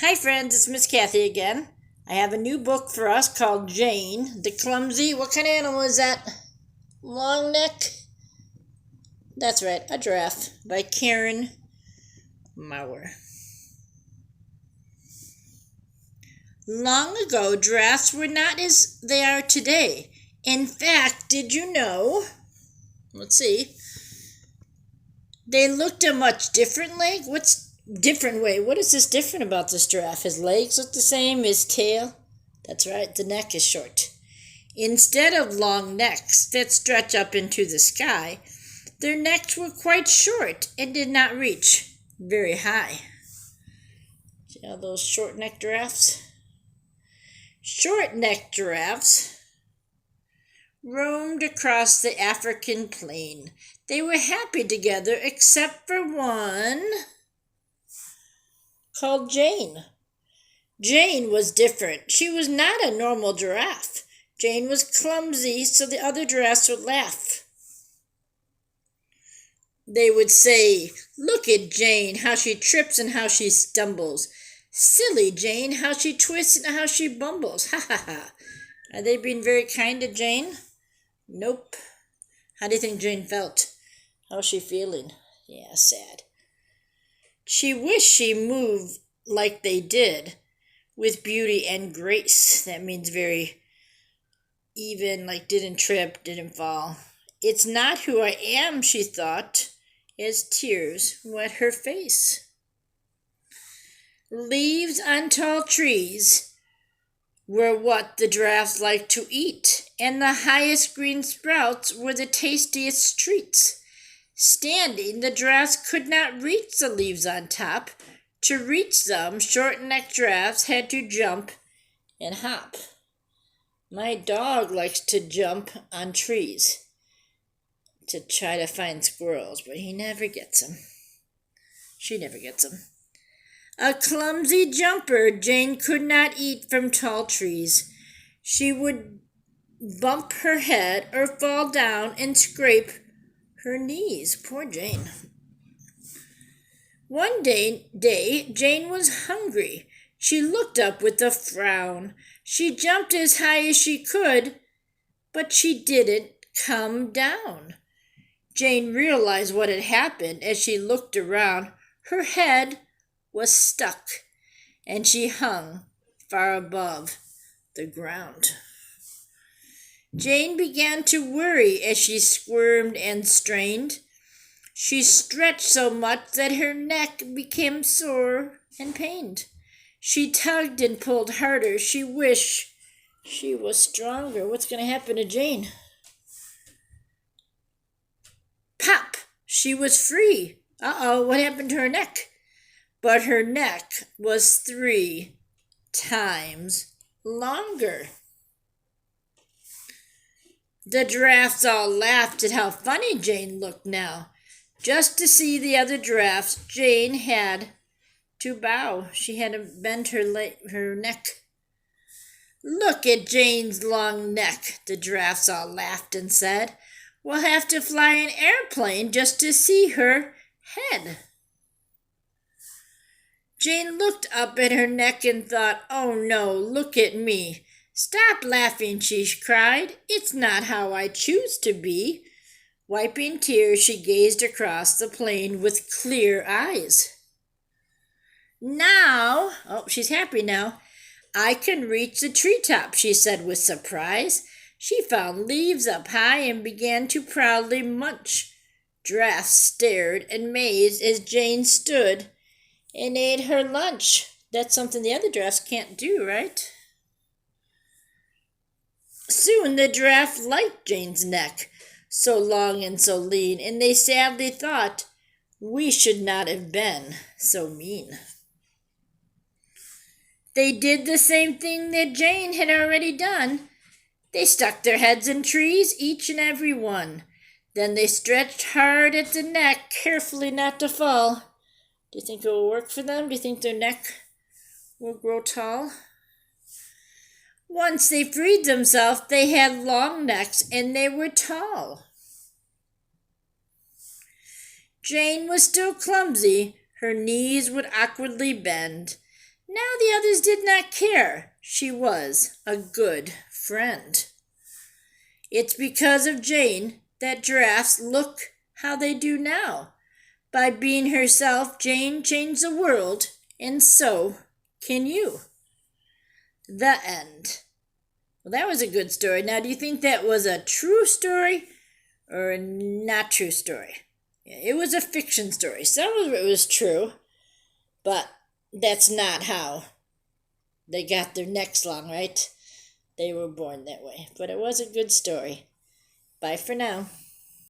Hi friends, it's Miss Kathy again. I have a new book for us called Jane, the Clumsy. What kind of animal is that? Long neck? That's right, a giraffe by Karen Mowrer. Long ago, giraffes were not as they are today. In fact, did you know? Let's see. They looked a much different leg. What's different way? What is this different about this giraffe? His legs look the same, his tail. That's right, the neck is short. Instead of long necks that stretch up into the sky, their necks were quite short and did not reach very high. See how those short-necked giraffes? Short-necked giraffes roamed across the African plain. They were happy together except for one called Jane. Jane was different. She was not a normal giraffe. Jane was clumsy, so the other giraffes would laugh. They would say, "Look at Jane, how she trips and how she stumbles. Silly Jane, how she twists and how she bumbles. Ha ha ha." Are they being very kind to Jane? Nope. How do you think Jane felt? How was she feeling? Yeah, sad. She wished she moved like they did, with beauty and grace. That means very even, like didn't trip, didn't fall. It's not who I am, she thought, as tears wet her face. Leaves on tall trees were what the giraffes liked to eat, and the highest green sprouts were the tastiest treats. Standing, the giraffes could not reach the leaves on top. To reach them, short-necked giraffes had to jump and hop. My dog likes to jump on trees to try to find squirrels, but he never gets them. She never gets them. A clumsy jumper, Jane could not eat from tall trees. She would bump her head or fall down and scrape her knees. Poor Jane. One day, Jane was hungry. She looked up with a frown. She jumped as high as she could, but she didn't come down. Jane realized what had happened as she looked around. Her head was stuck, and she hung far above the ground. Jane began to worry as she squirmed and strained. She stretched so much that her neck became sore and pained. She tugged and pulled harder. She wished she was stronger. What's going to happen to Jane? Pop! She was free. Uh-oh, what happened to her neck? But her neck was 3 times longer. The giraffes all laughed at how funny Jane looked now. Just to see the other giraffes, Jane had to bow. She had to bend her neck. "Look at Jane's long neck," the giraffes all laughed and said. "We'll have to fly an airplane just to see her head." Jane looked up at her neck and thought, "Oh no, look at me." "Stop laughing," she cried. "It's not how I choose to be." Wiping tears, she gazed across the plain with clear eyes. "Now," she's happy now, "I can reach the treetop," she said with surprise. She found leaves up high and began to proudly munch. Giraffes stared amazed as Jane stood and ate her lunch. That's something the other giraffes can't do, right? Soon the giraffe liked Jane's neck, so long and so lean, and they sadly thought, "We should not have been so mean." They did the same thing that Jane had already done. They stuck their heads in trees, each and every one. Then they stretched hard at the neck, carefully not to fall. Do you think it will work for them? Do you think their neck will grow tall? Once they freed themselves, they had long necks and they were tall. Jane was still clumsy. Her knees would awkwardly bend. Now the others did not care. She was a good friend. It's because of Jane that giraffes look how they do now. By being herself, Jane changed the world, and so can you. The end. Well, that was a good story. Now, do you think that was a true story or a not true story? Yeah, it was a fiction story. Some of it was true, but that's not how they got their necks long, right? They were born that way. But it was a good story. Bye for now.